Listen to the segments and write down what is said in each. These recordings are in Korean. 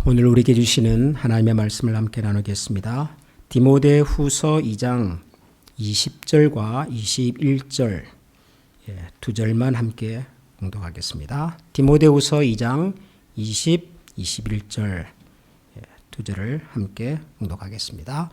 오늘 우리에게 주시는 하나님의 말씀을 함께 나누겠습니다. 디모데후서 2장 20절과 21절 두 절만 함께 공독하겠습니다. 디모데후서 2장 20, 21절 두 절을 함께 공독하겠습니다.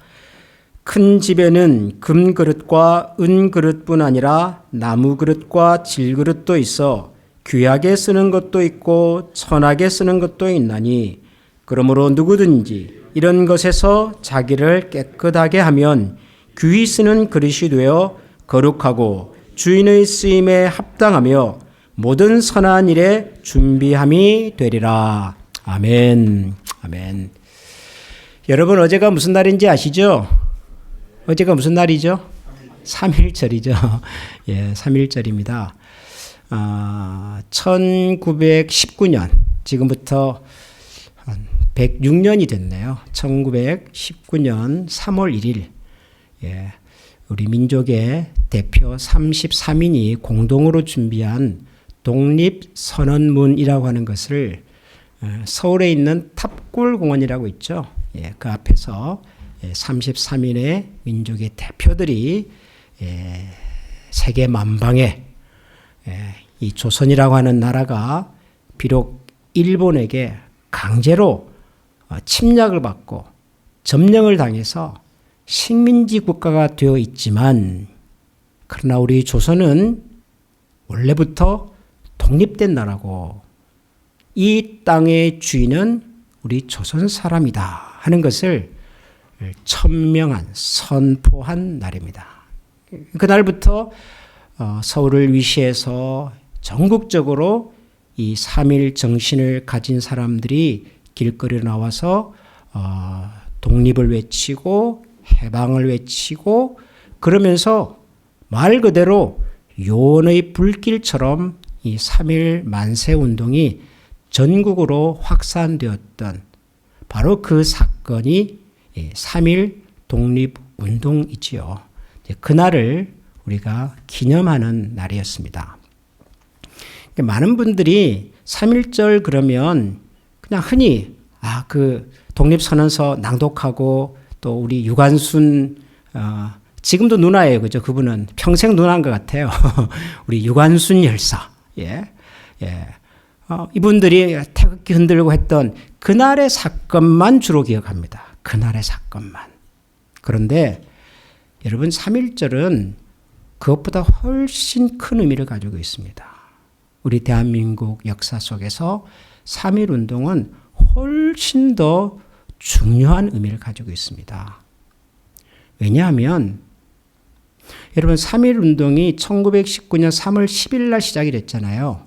큰 집에는 금그릇과 은그릇뿐 아니라 나무그릇과 질그릇도 있어 귀하게 쓰는 것도 있고 천하게 쓰는 것도 있나니 그러므로 누구든지 이런 것에서 자기를 깨끗하게 하면 귀히 쓰는 그릇이 되어 거룩하고 주인의 쓰임에 합당하며 모든 선한 일에 준비함이 되리라. 아멘. 아멘. 여러분 어제가 무슨 날인지 아시죠? 어제가 무슨 날이죠? 3.1절이죠. 예, 3.1절입니다. 1919년, 지금부터 한 106년이 됐네요. 1919년 3월 1일, 예, 우리 민족의 대표 33인이 공동으로 준비한 독립선언문이라고 하는 것을 서울에 있는 탑골공원이라고 있죠. 예, 그 앞에서 33인의 민족의 대표들이 세계 만방에 이 조선이라고 하는 나라가 비록 일본에게 강제로 침략을 받고 점령을 당해서 식민지 국가가 되어 있지만 그러나 우리 조선은 원래부터 독립된 나라고 이 땅의 주인은 우리 조선 사람이다 하는 것을 천명한 선포한 날입니다. 그날부터 서울을 위시해서 전국적으로 이 3.1 정신을 가진 사람들이 길거리에 나와서 독립을 외치고 해방을 외치고 그러면서 말 그대로 요원의 불길처럼 이 3.1 만세 운동이 전국으로 확산되었던 바로 그 사건이 3.1 독립운동이지요. 그날을 우리가 기념하는 날이었습니다. 많은 분들이 3.1절 그러면 그냥 흔히 그 독립선언서 낭독하고 또 우리 유관순 지금도 누나예요, 그죠? 그분은 평생 누나인 것 같아요. 우리 유관순 열사, 이분들이 태극기 흔들고 했던 그날의 사건만 주로 기억합니다. 그날의 사건만. 그런데 여러분 3.1절은 그것보다 훨씬 큰 의미를 가지고 있습니다. 우리 대한민국 역사 속에서 3.1 운동은 훨씬 더 중요한 의미를 가지고 있습니다. 왜냐하면 여러분 3.1 운동이 1919년 3월 10일 날 시작이 됐잖아요.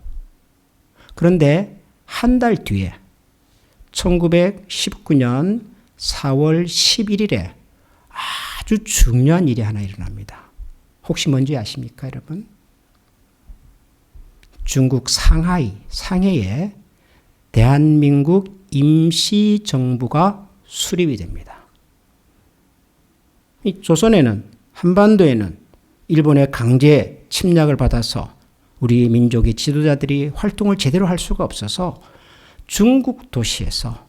그런데 한 달 뒤에 1919년 4월 11일에 아주 중요한 일이 하나 일어납니다. 혹시 뭔지 아십니까, 여러분? 중국 상해에 대한민국 임시정부가 수립이 됩니다. 이 조선에는, 한반도에는 일본의 강제 침략을 받아서 우리 민족의 지도자들이 활동을 제대로 할 수가 없어서 중국 도시에서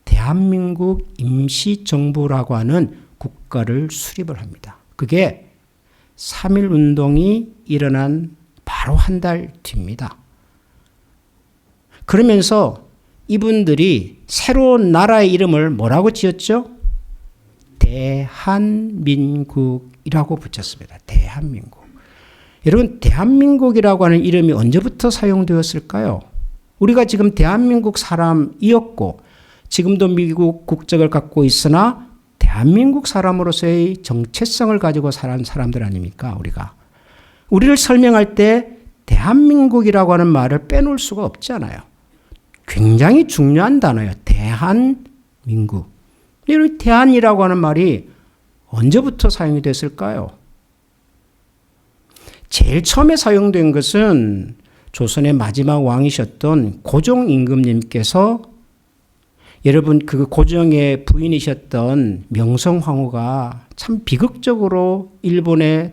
대한민국 임시정부라고 하는 국가를 수립을 합니다. 그게 3.1 운동이 일어난 바로 한 달 뒤입니다. 그러면서 이분들이 새로운 나라의 이름을 뭐라고 지었죠? 대한민국이라고 붙였습니다. 대한민국. 여러분, 대한민국이라고 하는 이름이 언제부터 사용되었을까요? 우리가 지금 대한민국 사람이었고 지금도 미국 국적을 갖고 있으나 대한민국 사람으로서의 정체성을 가지고 살아온 사람들 아닙니까? 우리를 설명할 때 대한민국이라고 하는 말을 빼놓을 수가 없잖아요. 굉장히 중요한 단어예요. 대한민국. 이 대한이라고 하는 말이 언제부터 사용이 됐을까요? 제일 처음에 사용된 것은 조선의 마지막 왕이셨던 고종 임금님께서 여러분 그 고종의 부인이셨던 명성황후가 참 비극적으로 일본의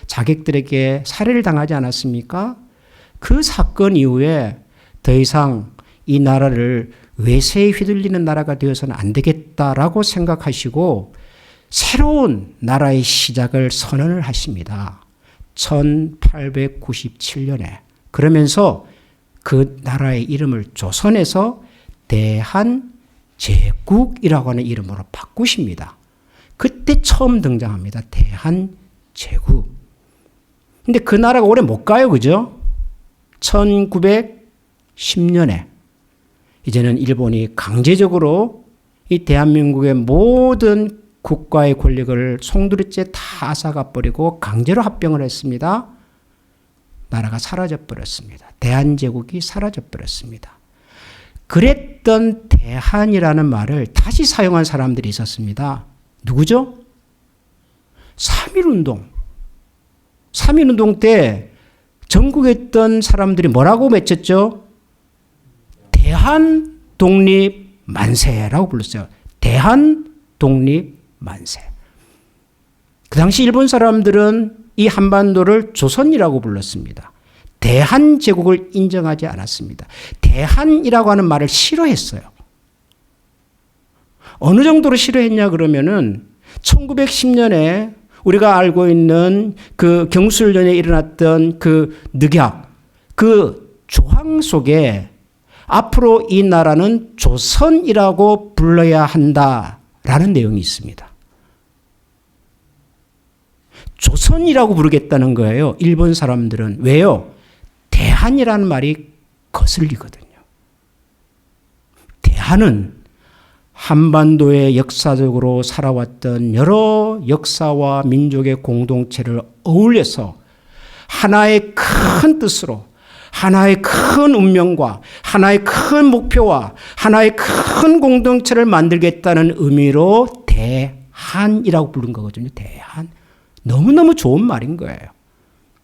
자객들에게 살해를 당하지 않았습니까? 그 사건 이후에 더 이상 이 나라를 외세에 휘둘리는 나라가 되어서는 안 되겠다라고 생각하시고 새로운 나라의 시작을 선언을 하십니다. 1897년에. 그러면서 그 나라의 이름을 조선에서 대한제국이라고 하는 이름으로 바꾸십니다. 그때 처음 등장합니다. 대한제국. 근데 그 나라가 오래 못 가요. 그죠? 1910년에 이제는 일본이 강제적으로 이 대한민국의 모든 국가의 권력을 송두리째 다 앗아가 버리고 강제로 합병을 했습니다. 나라가 사라져 버렸습니다. 대한제국이 사라져 버렸습니다. 그랬던 대한이라는 말을 다시 사용한 사람들이 있었습니다. 누구죠? 3.1운동. 3.1운동 때 전국에 있던 사람들이 뭐라고 외쳤죠? 대한 독립 만세라고 불렀어요. 대한 독립 만세. 그 당시 일본 사람들은 이 한반도를 조선이라고 불렀습니다. 대한제국을 인정하지 않았습니다. 대한이라고 하는 말을 싫어했어요. 어느 정도로 싫어했냐 그러면은 1910년에 우리가 알고 있는 그 경술련에 일어났던 그 늑약, 그 조항 속에 앞으로 이 나라는 조선이라고 불러야 한다라는 내용이 있습니다. 조선이라고 부르겠다는 거예요. 일본 사람들은. 왜요? 대한이라는 말이 거슬리거든요. 대한은 한반도에 역사적으로 살아왔던 여러 역사와 민족의 공동체를 어울려서 하나의 큰 뜻으로 하나의 큰 운명과 하나의 큰 목표와 하나의 큰 공동체를 만들겠다는 의미로 대한이라고 부른 거거든요. 대한. 너무너무 좋은 말인 거예요.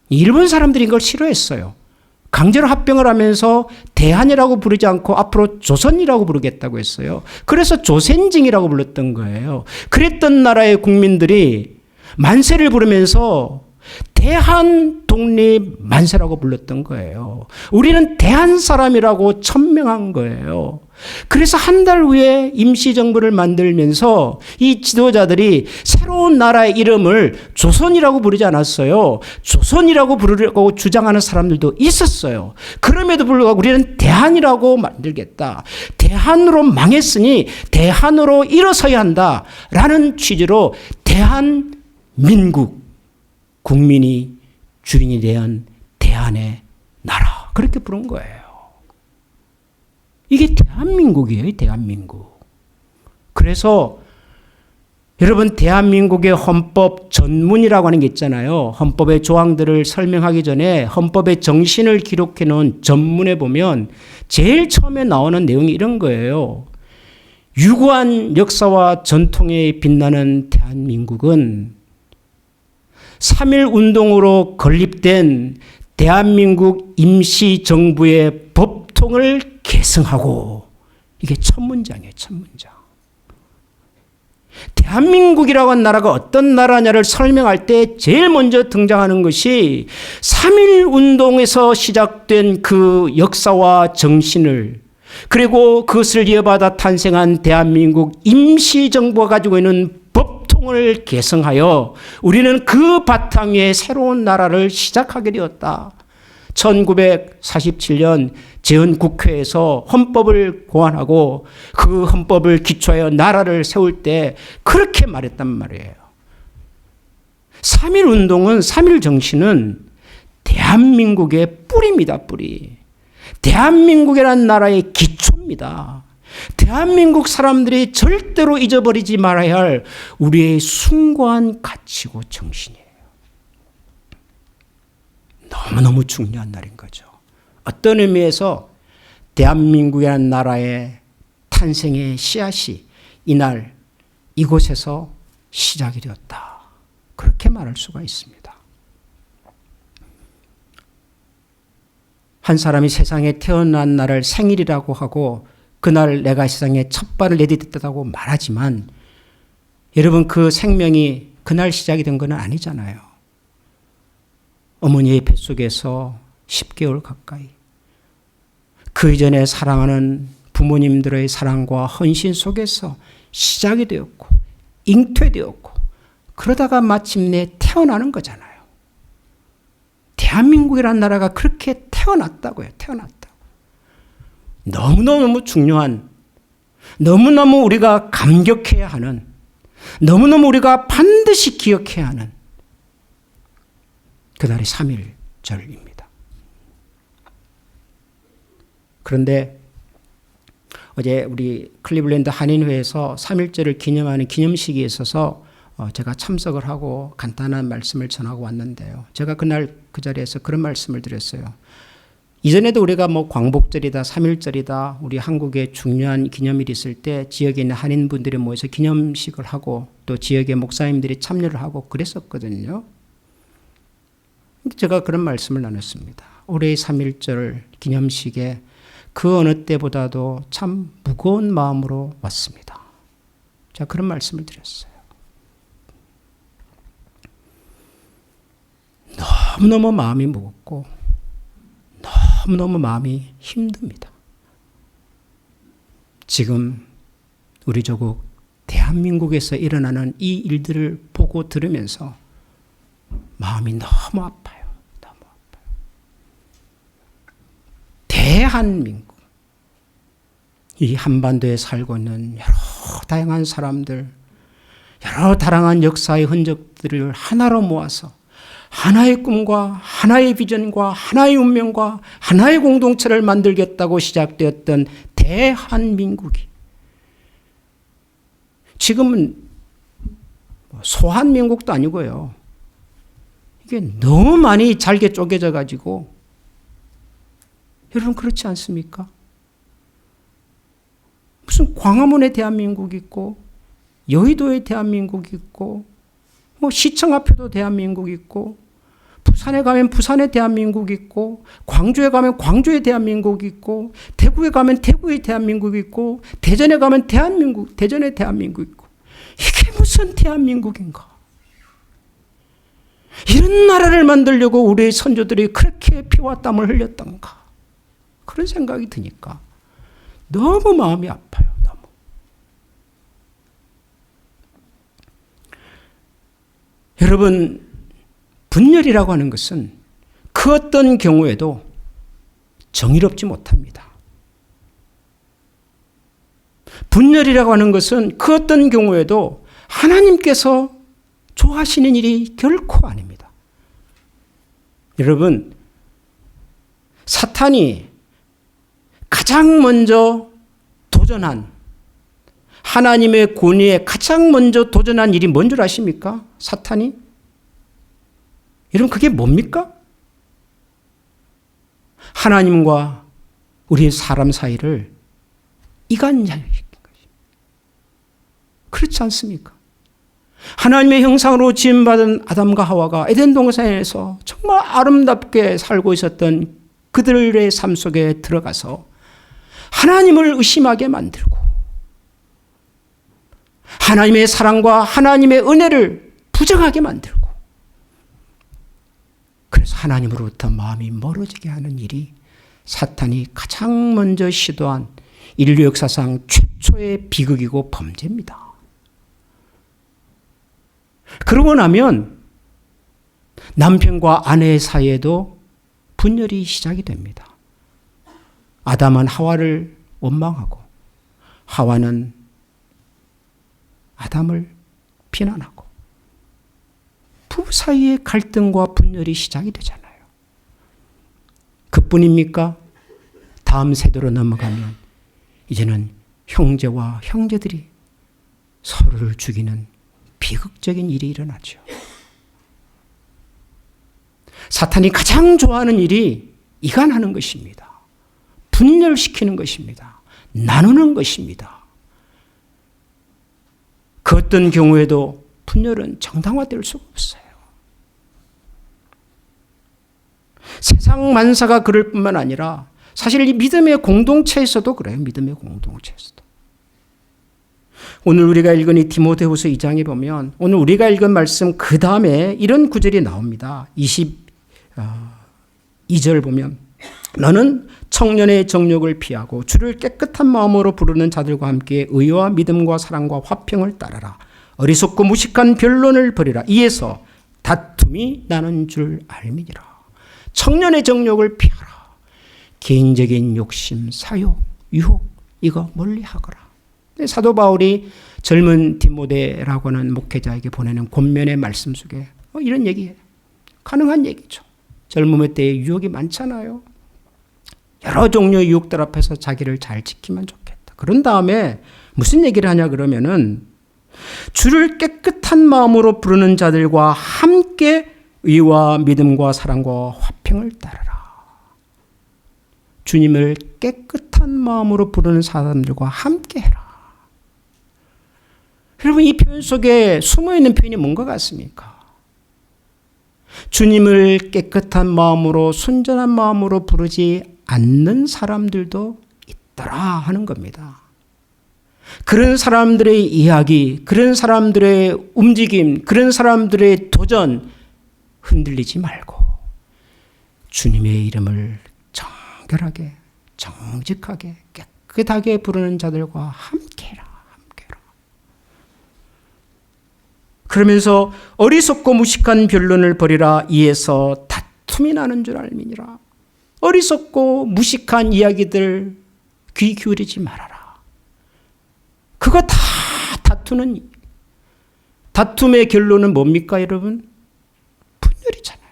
일본 사람들이 이걸 싫어했어요. 강제로 합병을 하면서 대한이라고 부르지 않고 앞으로 조선이라고 부르겠다고 했어요. 그래서 조선징이라고 불렀던 거예요. 그랬던 나라의 국민들이 만세를 부르면서 대한 독립 만세라고 불렀던 거예요. 우리는 대한 사람이라고 천명한 거예요. 그래서 한 달 후에 임시정부를 만들면서 이 지도자들이 새로운 나라의 이름을 조선이라고 부르지 않았어요. 조선이라고 부르려고 주장하는 사람들도 있었어요. 그럼에도 불구하고 우리는 대한이라고 만들겠다. 대한으로 망했으니 대한으로 일어서야 한다라는 취지로 대한민국, 국민이 주인이 대한 대한의 나라, 그렇게 부른 거예요. 이게 대한민국이에요. 대한민국. 그래서 여러분, 대한민국의 헌법 전문이라고 하는 게 있잖아요. 헌법의 조항들을 설명하기 전에 헌법의 정신을 기록해 놓은 전문에 보면 제일 처음에 나오는 내용이 이런 거예요. 유구한 역사와 전통에 빛나는 대한민국은 3.1 운동으로 건립된 대한민국 임시정부의 법통을 계승하고, 이게 첫 문장이에요. 첫 문장. 대한민국이라고 하는 나라가 어떤 나라냐를 설명할 때 제일 먼저 등장하는 것이 3.1 운동에서 시작된 그 역사와 정신을, 그리고 그것을 이어받아 탄생한 대한민국 임시정부가 가지고 있는 법통을 계승하여 우리는 그 바탕 위에 새로운 나라를 시작하게 되었다. 1947년 재헌국회에서 헌법을 고안하고 그 헌법을 기초하여 나라를 세울 때 그렇게 말했단 말이에요. 3.1 운동은, 3.1 정신은 대한민국의 뿌리입니다. 뿌리. 대한민국이라는 나라의 기초입니다. 대한민국 사람들이 절대로 잊어버리지 말아야 할 우리의 숭고한 가치고 정신이에요. 너무너무 중요한 날인 거죠. 어떤 의미에서 대한민국이라는 나라의 탄생의 씨앗이 이날 이곳에서 시작이 되었다. 그렇게 말할 수가 있습니다. 한 사람이 세상에 태어난 날을 생일이라고 하고 그날 내가 세상에 첫 발을 내딛었다고 말하지만, 여러분, 그 생명이 그날 시작이 된 건 아니잖아요. 어머니의 뱃속에서 10개월 가까이, 그 이전에 사랑하는 부모님들의 사랑과 헌신 속에서 시작이 되었고 잉태되었고 그러다가 마침내 태어나는 거잖아요. 대한민국이라는 나라가 그렇게 태어났다고요. 태어났다고. 너무너무 중요한, 너무너무 우리가 감격해야 하는, 너무너무 우리가 반드시 기억해야 하는 그날이 3.1절입니다. 그런데 어제 우리 클리블랜드 한인회에서 3.1절을 기념하는 기념식이 있어서 제가 참석을 하고 간단한 말씀을 전하고 왔는데요. 제가 그날 그 자리에서 그런 말씀을 드렸어요. 이전에도 우리가 뭐 광복절이다, 3.1절이다, 우리 한국에 중요한 기념일이 있을 때 지역에 있는 한인분들이 모여서 기념식을 하고 또 지역의 목사님들이 참여를 하고 그랬었거든요. 제가 그런 말씀을 나눴습니다. 올해의 3.1절 기념식에 그 어느 때보다도 참 무거운 마음으로 왔습니다. 제가 그런 말씀을 드렸어요. 너무너무 마음이 무겁고 너무너무 마음이 힘듭니다. 지금 우리 조국 대한민국에서 일어나는 이 일들을 보고 들으면서 마음이 너무 아파요. 너무 아파요. 대한민국, 이 한반도에 살고 있는 여러 다양한 사람들, 여러 다양한 역사의 흔적들을 하나로 모아서 하나의 꿈과 하나의 비전과 하나의 운명과 하나의 공동체를 만들겠다고 시작되었던 대한민국이 지금은 소한민국도 아니고요. 이게 너무 많이 잘게 쪼개져 가지고 여러분 그렇지 않습니까? 무슨 광화문에 대한민국이 있고 여의도에 대한민국이 있고 뭐 시청 앞에도 대한민국이 있고 부산에 가면 부산에 대한민국이 있고 광주에 가면 광주에 대한민국이 있고 대구에 가면 대구에 대한민국이 있고 대전에 가면 대전에 대한민국이 있고 이게 무슨 대한민국인가? 이런 나라를 만들려고 우리의 선조들이 그렇게 피와 땀을 흘렸던가? 그런 생각이 드니까 너무 마음이 아파요. 너무. 여러분, 분열이라고 하는 것은 그 어떤 경우에도 정의롭지 못합니다. 분열이라고 하는 것은 그 어떤 경우에도 하나님께서 좋아하시는 일이 결코 아닙니다. 여러분, 사탄이 가장 먼저 도전한, 하나님의 권위에 가장 먼저 도전한 일이 뭔 줄 아십니까? 사탄이? 여러분 그게 뭡니까? 하나님과 우리 사람 사이를 이간시킨 것입니다. 그렇지 않습니까? 하나님의 형상으로 지음받은 아담과 하와가 에덴 동산에서 정말 아름답게 살고 있었던 그들의 삶 속에 들어가서 하나님을 의심하게 만들고 하나님의 사랑과 하나님의 은혜를 부정하게 만들고 그래서 하나님으로부터 마음이 멀어지게 하는 일이 사탄이 가장 먼저 시도한 인류 역사상 최초의 비극이고 범죄입니다. 그러고 나면 남편과 아내 사이에도 분열이 시작이 됩니다. 아담은 하와를 원망하고 하와는 아담을 비난하고 부부 사이의 갈등과 분열이 시작이 되잖아요. 그뿐입니까? 다음 세대로 넘어가면 이제는 형제와 형제들이 서로를 죽이는 비극적인 일이 일어나죠. 사탄이 가장 좋아하는 일이 이간하는 것입니다. 분열시키는 것입니다. 나누는 것입니다. 그 어떤 경우에도 분열은 정당화될 수가 없어요. 세상 만사가 그럴 뿐만 아니라 사실 이 믿음의 공동체에서도 그래요. 믿음의 공동체에서도. 오늘 우리가 읽은 이 디모데후서 2장에 보면 오늘 우리가 읽은 말씀 그 다음에 이런 구절이 나옵니다. 22절 보면 너는 청년의 정욕을 피하고 주를 깨끗한 마음으로 부르는 자들과 함께 의와 믿음과 사랑과 화평을 따르라. 어리석고 무식한 변론을 버리라. 이에서 다툼이 나는 줄 알미니라. 청년의 정욕을 피하라. 개인적인 욕심, 사욕, 유혹 이거 멀리하거라. 사도 바울이 젊은 디모데라고 하는 목회자에게 보내는 권면의 말씀 속에 이런 얘기해요. 가능한 얘기죠. 젊음의 때에 유혹이 많잖아요. 여러 종류의 유혹들 앞에서 자기를 잘 지키면 좋겠다. 그런 다음에 무슨 얘기를 하냐 그러면은 주를 깨끗한 마음으로 부르는 자들과 함께 의와 믿음과 사랑과 화평을 따르라. 주님을 깨끗한 마음으로 부르는 사람들과 함께 해라. 여러분, 이 표현 속에 숨어있는 표현이 뭔가 같습니까? 주님을 깨끗한 마음으로 순전한 마음으로 부르지 않는 사람들도 있더라 하는 겁니다. 그런 사람들의 이야기, 그런 사람들의 움직임, 그런 사람들의 도전 흔들리지 말고 주님의 이름을 정결하게, 정직하게, 깨끗하게 부르는 자들과 함께해라. 그러면서 어리석고 무식한 변론을 버리라. 이에서 다툼이 나는 줄 알미니라. 어리석고 무식한 이야기들 귀 기울이지 말아라. 그거 다 다툼의 결론은 뭡니까 여러분? 분열이잖아요.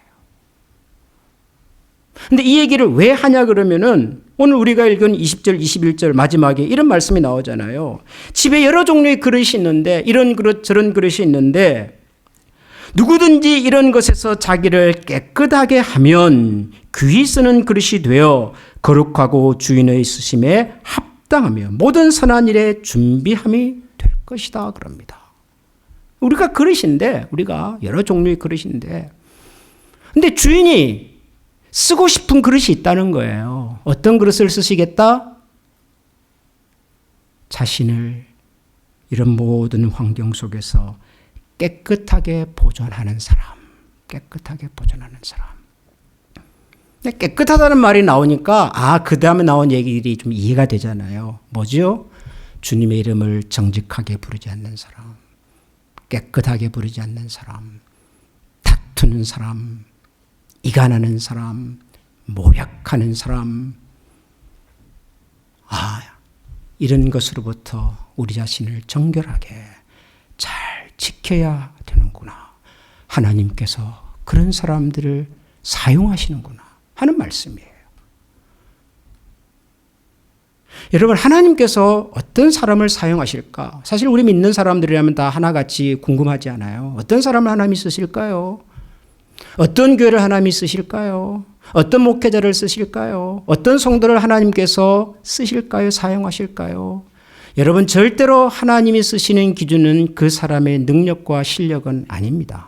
근데 이 얘기를 왜 하냐 그러면은 오늘 우리가 읽은 20절, 21절 마지막에 이런 말씀이 나오잖아요. 집에 여러 종류의 그릇이 있는데 이런 그릇 저런 그릇이 있는데 누구든지 이런 것에서 자기를 깨끗하게 하면 귀히 쓰는 그릇이 되어 거룩하고 주인의 쓰심에 합당하며 모든 선한 일에 준비함이 될 것이다 그럽니다. 우리가 그릇인데 우리가 여러 종류의 그릇인데 근데 주인이 쓰고 싶은 그릇이 있다는 거예요. 어떤 그릇을 쓰시겠다? 자신을 이런 모든 환경 속에서 깨끗하게 보존하는 사람. 깨끗하게 보존하는 사람. 깨끗하다는 말이 나오니까 그 다음에 나온 얘기들이 좀 이해가 되잖아요. 뭐죠? 주님의 이름을 정직하게 부르지 않는 사람. 깨끗하게 부르지 않는 사람. 다투는 사람. 이간하는 사람, 모략하는 사람, 이런 것으로부터 우리 자신을 정결하게 잘 지켜야 되는구나. 하나님께서 그런 사람들을 사용하시는구나 하는 말씀이에요. 여러분, 하나님께서 어떤 사람을 사용하실까? 사실 우리 믿는 사람들이라면 다 하나같이 궁금하지 않아요. 어떤 사람을 하나님이 쓰실까요? 어떤 교회를 하나님이 쓰실까요? 어떤 목회자를 쓰실까요? 어떤 성도를 하나님께서 쓰실까요? 사용하실까요? 여러분, 절대로 하나님이 쓰시는 기준은 그 사람의 능력과 실력은 아닙니다.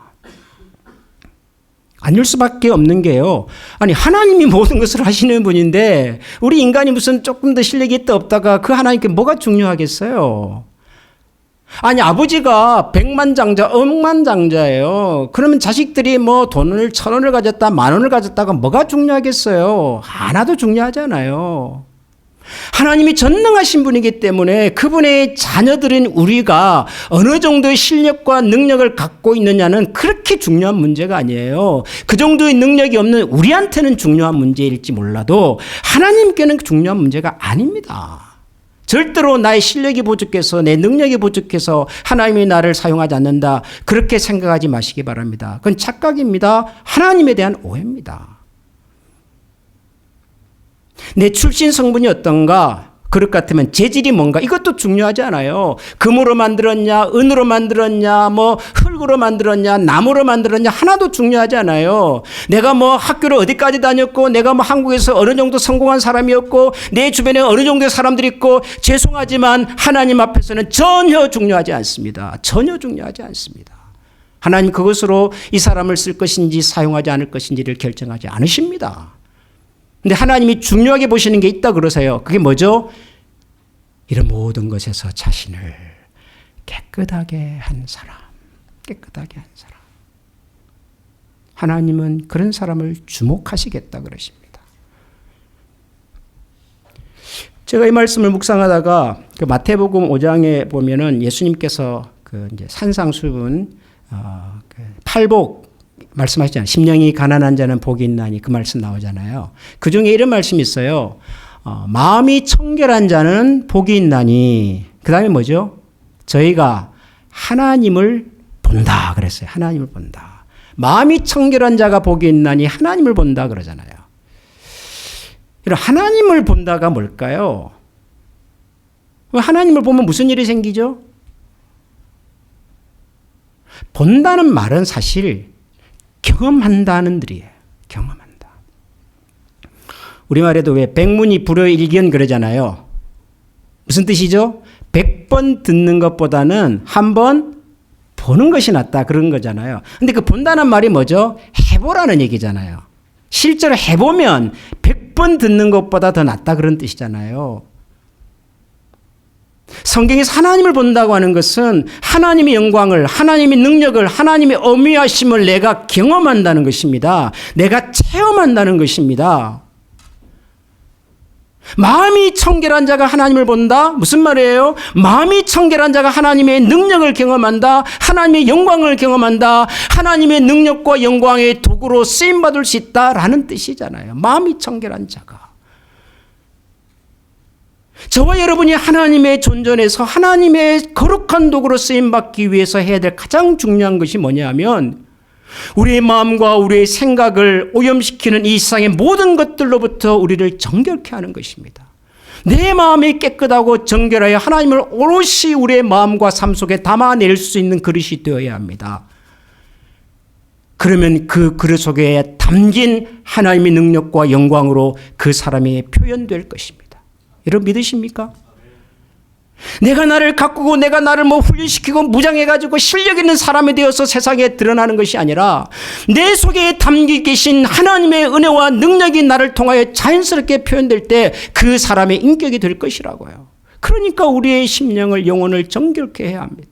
아닐 수밖에 없는 게요. 하나님이 모든 것을 하시는 분인데 우리 인간이 무슨 조금 더 실력이 있다 없다가 그 하나님께 뭐가 중요하겠어요? 아버지가 백만장자, 억만장자예요. 그러면 자식들이 돈을 1,000원을 가졌다, 10,000원을 가졌다가 뭐가 중요하겠어요? 하나도 중요하지 않아요. 하나님이 전능하신 분이기 때문에 그분의 자녀들인 우리가 어느 정도의 실력과 능력을 갖고 있느냐는 그렇게 중요한 문제가 아니에요. 그 정도의 능력이 없는 우리한테는 중요한 문제일지 몰라도 하나님께는 중요한 문제가 아닙니다. 절대로 나의 실력이 부족해서 내 능력이 부족해서 하나님이 나를 사용하지 않는다. 그렇게 생각하지 마시기 바랍니다. 그건 착각입니다. 하나님에 대한 오해입니다. 내 출신 성분이 어떤가? 그릇 같으면 재질이 뭔가? 이것도 중요하지 않아요. 금으로 만들었냐, 은으로 만들었냐, 흙으로 만들었냐, 나무로 만들었냐, 하나도 중요하지 않아요. 내가 학교를 어디까지 다녔고, 내가 한국에서 어느 정도 성공한 사람이었고, 내 주변에 어느 정도의 사람들이 있고, 죄송하지만 하나님 앞에서는 전혀 중요하지 않습니다. 전혀 중요하지 않습니다. 하나님 그것으로 이 사람을 쓸 것인지 사용하지 않을 것인지를 결정하지 않으십니다. 근데 하나님이 중요하게 보시는 게 있다 그러세요. 그게 뭐죠? 이런 모든 것에서 자신을 깨끗하게 한 사람. 깨끗하게 한 사람. 하나님은 그런 사람을 주목하시겠다 그러십니다. 제가 이 말씀을 묵상하다가 그 마태복음 5장에 보면은 예수님께서 그 이제 산상수훈 그 팔복 말씀하시잖아요. 심령이 가난한 자는 복이 있나니 그 말씀 나오잖아요. 그 중에 이런 말씀이 있어요. 마음이 청결한 자는 복이 있나니 그 다음에 뭐죠? 저희가 하나님을 본다 그랬어요. 하나님을 본다. 마음이 청결한 자가 복이 있나니 하나님을 본다 그러잖아요. 이런 하나님을 본다가 뭘까요? 하나님을 보면 무슨 일이 생기죠? 본다는 말은 사실 경험한다는 뜻이에요. 경험한다. 우리말에도 왜 백문이 불여일견 그러잖아요. 무슨 뜻이죠? 100번 듣는 것보다는 한 번 보는 것이 낫다 그런 거잖아요. 근데 그 본다는 말이 뭐죠? 해보라는 얘기잖아요. 실제로 해보면 100번 듣는 것보다 더 낫다 그런 뜻이잖아요. 성경에서 하나님을 본다고 하는 것은 하나님의 영광을, 하나님의 능력을, 하나님의 어미하심을 내가 경험한다는 것입니다. 내가 체험한다는 것입니다. 마음이 청결한 자가 하나님을 본다? 무슨 말이에요? 마음이 청결한 자가 하나님의 능력을 경험한다. 하나님의 영광을 경험한다. 하나님의 능력과 영광의 도구로 쓰임받을 수 있다라는 뜻이잖아요. 마음이 청결한 자가. 저와 여러분이 하나님의 존전에서 하나님의 거룩한 도구로 쓰임받기 위해서 해야 될 가장 중요한 것이 뭐냐면 우리의 마음과 우리의 생각을 오염시키는 이 세상의 모든 것들로부터 우리를 정결케 하는 것입니다. 내 마음이 깨끗하고 정결하여 하나님을 오롯이 우리의 마음과 삶 속에 담아낼 수 있는 그릇이 되어야 합니다. 그러면 그 그릇 속에 담긴 하나님의 능력과 영광으로 그 사람이 표현될 것입니다. 여러분 믿으십니까? 내가 나를 가꾸고 내가 나를 훈련시키고 무장해가지고 실력 있는 사람이 되어서 세상에 드러나는 것이 아니라 내 속에 담겨 계신 하나님의 은혜와 능력이 나를 통하여 자연스럽게 표현될 때 그 사람의 인격이 될 것이라고요. 그러니까 우리의 심령을 영혼을 정결케 해야 합니다.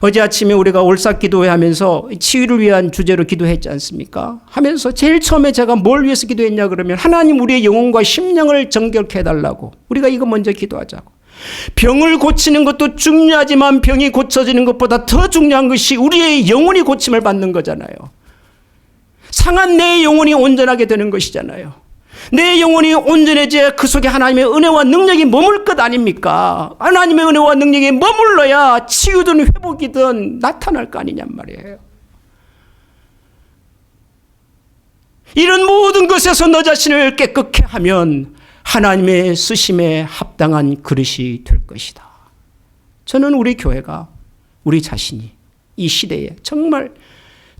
어제 아침에 우리가 올삭기도회 하면서 치유를 위한 주제로 기도했지 않습니까? 하면서 제일 처음에 제가 뭘 위해서 기도했냐 그러면 하나님 우리의 영혼과 심령을 정결케 해달라고 우리가 이거 먼저 기도하자고. 병을 고치는 것도 중요하지만 병이 고쳐지는 것보다 더 중요한 것이 우리의 영혼이 고침을 받는 거잖아요. 상한 내 영혼이 온전하게 되는 것이잖아요. 내 영혼이 온전해져야 그 속에 하나님의 은혜와 능력이 머물 것 아닙니까? 하나님의 은혜와 능력이 머물러야 치유든 회복이든 나타날 거 아니냔 말이에요. 이런 모든 것에서 너 자신을 깨끗게 하면 하나님의 쓰심에 합당한 그릇이 될 것이다. 저는 우리 교회가 우리 자신이 이 시대에 정말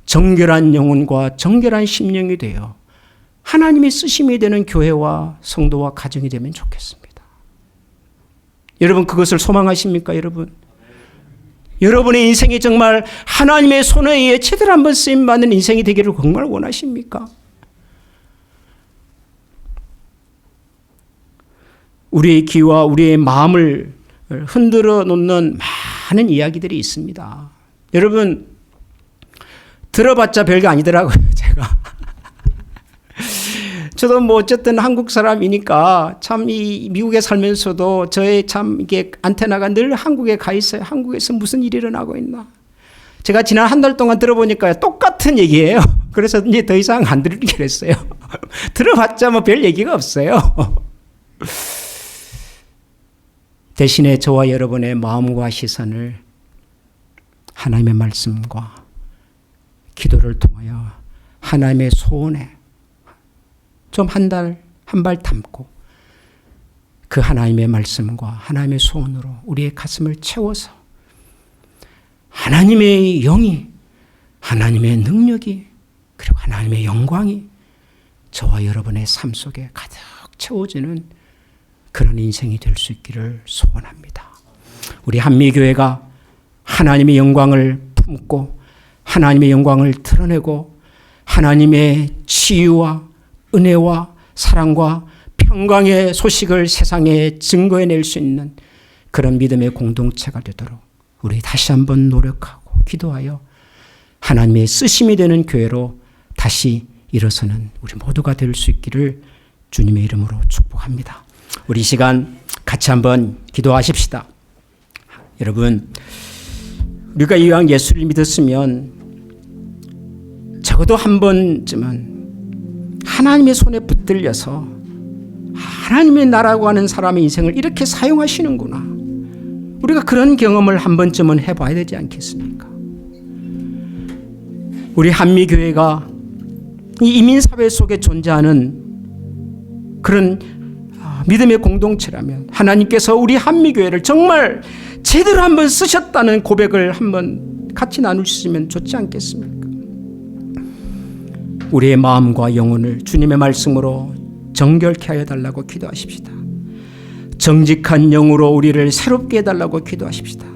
정결한 영혼과 정결한 심령이 되어 하나님의 쓰심이 되는 교회와 성도와 가정이 되면 좋겠습니다. 여러분 그것을 소망하십니까 여러분? 여러분의 인생이 정말 하나님의 손에 의해 제대로 한번 쓰임받는 인생이 되기를 정말 원하십니까? 우리의 귀와 우리의 마음을 흔들어 놓는 많은 이야기들이 있습니다. 여러분 들어봤자 별거 아니더라고요. 제가 저도 뭐 어쨌든 한국 사람이니까 참 이 미국에 살면서도 저의 참 이게 안테나가 늘 한국에 가 있어요. 한국에서 무슨 일이 일어나고 있나. 제가 지난 한 달 동안 들어보니까 똑같은 얘기예요. 그래서 이제 더 이상 안 들으기로 했어요. 들어봤자 뭐 별 얘기가 없어요. 대신에 저와 여러분의 마음과 시선을 하나님의 말씀과 기도를 통하여 하나님의 소원에 좀 한 발 담고 그 하나님의 말씀과 하나님의 소원으로 우리의 가슴을 채워서 하나님의 영이, 하나님의 능력이, 그리고 하나님의 영광이 저와 여러분의 삶 속에 가득 채워지는 그런 인생이 될 수 있기를 소원합니다. 우리 한미교회가 하나님의 영광을 품고 하나님의 영광을 드러내고 하나님의 치유와 은혜와 사랑과 평강의 소식을 세상에 증거해낼 수 있는 그런 믿음의 공동체가 되도록 우리 다시 한번 노력하고 기도하여 하나님의 쓰심이 되는 교회로 다시 일어서는 우리 모두가 될 수 있기를 주님의 이름으로 축복합니다. 우리 이 시간 같이 한번 기도하십시다. 여러분, 우리가 이왕 예수를 믿었으면 적어도 한 번쯤은 하나님의 손에 붙들려서 하나님의 나라고 하는 사람의 인생을 이렇게 사용하시는구나, 우리가 그런 경험을 한 번쯤은 해봐야 되지 않겠습니까? 우리 한미교회가 이 이민사회 속에 존재하는 그런 믿음의 공동체라면 하나님께서 우리 한미교회를 정말 제대로 한번 쓰셨다는 고백을 한번 같이 나누시면 좋지 않겠습니까? 우리의 마음과 영혼을 주님의 말씀으로 정결케 하여 달라고 기도하십시다. 정직한 영으로 우리를 새롭게 해달라고 기도하십시다.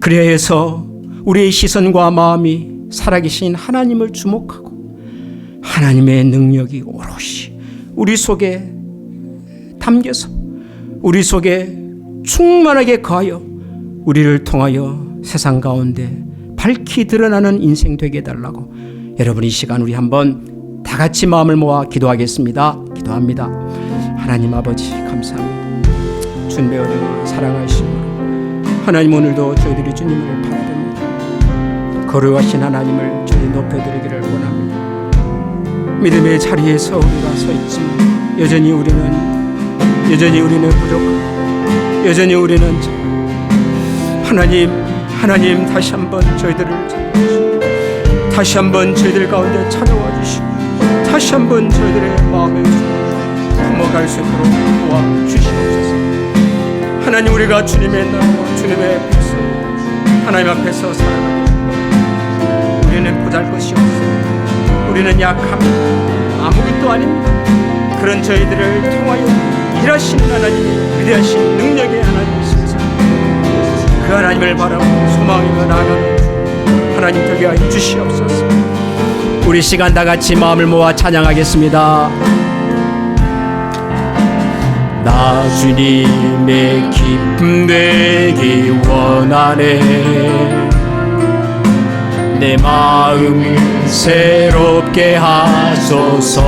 그래야 해서 우리의 시선과 마음이 살아계신 하나님을 주목하고 하나님의 능력이 오롯이 우리 속에 담겨서 우리 속에 충만하게 거하여 우리를 통하여 세상 가운데 밝히 드러나는 인생 되게 해달라고, 여러분 이 시간 우리 한번 다 같이 마음을 모아 기도하겠습니다. 기도합니다. 하나님 아버지 감사합니다. 주님의 은혜와 사랑하심으로 하나님 오늘도 저희들이 주님을 바라봅니다. 거룩하신 하나님을 저희 높여드리기를 원합니다. 믿음의 자리에서 우리가 서 있지만 여전히 우리는 부족하고 여전히 우리는 하나님 다시 한번 저희들을 찾아주시고 다시 한번 저희들 가운데 찾아와 주시고 다시 한번 저희들의 마음에 품어갈 수 있도록 도와주시옵소서. 하나님, 우리가 주님의 나라와 주님의 백성 하나님 앞에서 살아가는 우리는 보잘것이 없습니다. 우리는 약합니다. 아무것도 아닙니다. 그런 저희들을 통하여 일하시는 하나님이 위대하신 능력의 하나님이시면서 그 하나님을 바라보고 소망하며 나아가는 하나님 되게 하여 주시옵소서. 우리 시간 다 같이 마음을 모아 찬양하겠습니다. 나 주님의 기쁨 되기 원하네. 내 마음을 새롭게 하소서.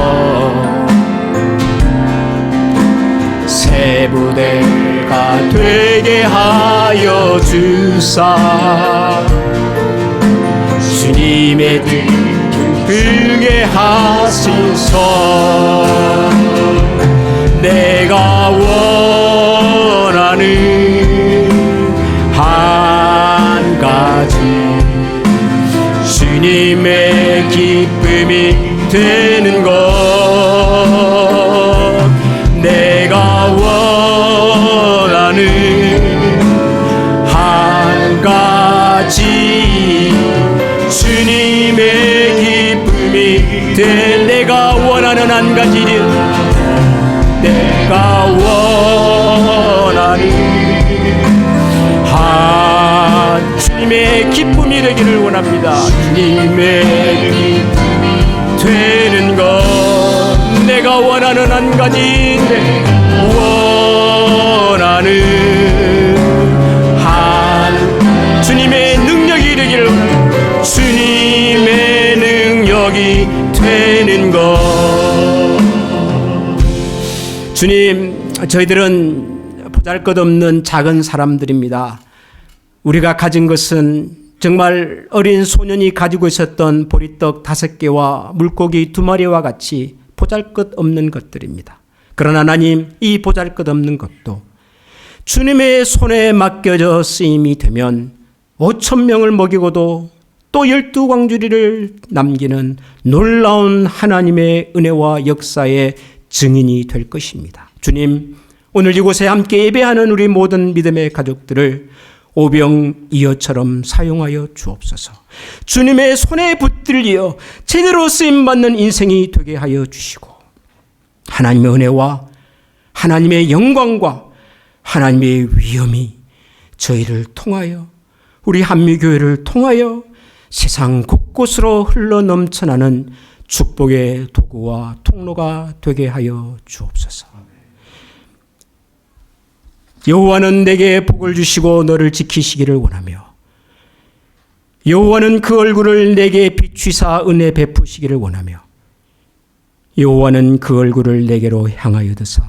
새 부대가 되게 하여 주사. 주님의 뜻 기쁘게 하소서. 내가 원하는 한 가지, 주님의 기쁨이 되는 것. 내가 원하는 한 가지, 주님의 기쁨이 된. 내가 원하는 한 가지는 내가 원하는 한 주님의 기쁨이 되기를 원합니다. 주님의 기쁨이 되는 것. 내가 원하는 한 가지인데 원하는 한 주님의 능력이 되기를 원합니다. 주님의 능력이 되는 것. 주님, 저희들은 보잘것없는 작은 사람들입니다. 우리가 가진 것은 정말 어린 소년이 가지고 있었던 보리떡 5개와 물고기 2마리와 같이 보잘것없는 것들입니다. 그러나 하나님, 이 보잘것없는 것도 주님의 손에 맡겨져 쓰임이 되면 5,000명을 먹이고도 또 12광주리를 남기는 놀라운 하나님의 은혜와 역사의 증인이 될 것입니다. 주님, 오늘 이곳에 함께 예배하는 우리 모든 믿음의 가족들을 오병이어처럼 사용하여 주옵소서. 주님의 손에 붙들려 제대로 쓰임받는 인생이 되게 하여 주시고, 하나님의 은혜와 하나님의 영광과 하나님의 위엄이 저희를 통하여, 우리 한미교회를 통하여 세상 곳곳으로 흘러 넘쳐나는 축복의 도구와 통로가 되게 하여 주옵소서. 여호와는 내게 복을 주시고 너를 지키시기를 원하며, 여호와는 그 얼굴을 내게 비추사 은혜 베푸시기를 원하며, 여호와는 그 얼굴을 내게로 향하여 드사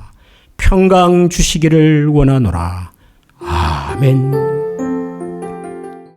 평강 주시기를 원하노라. 아멘.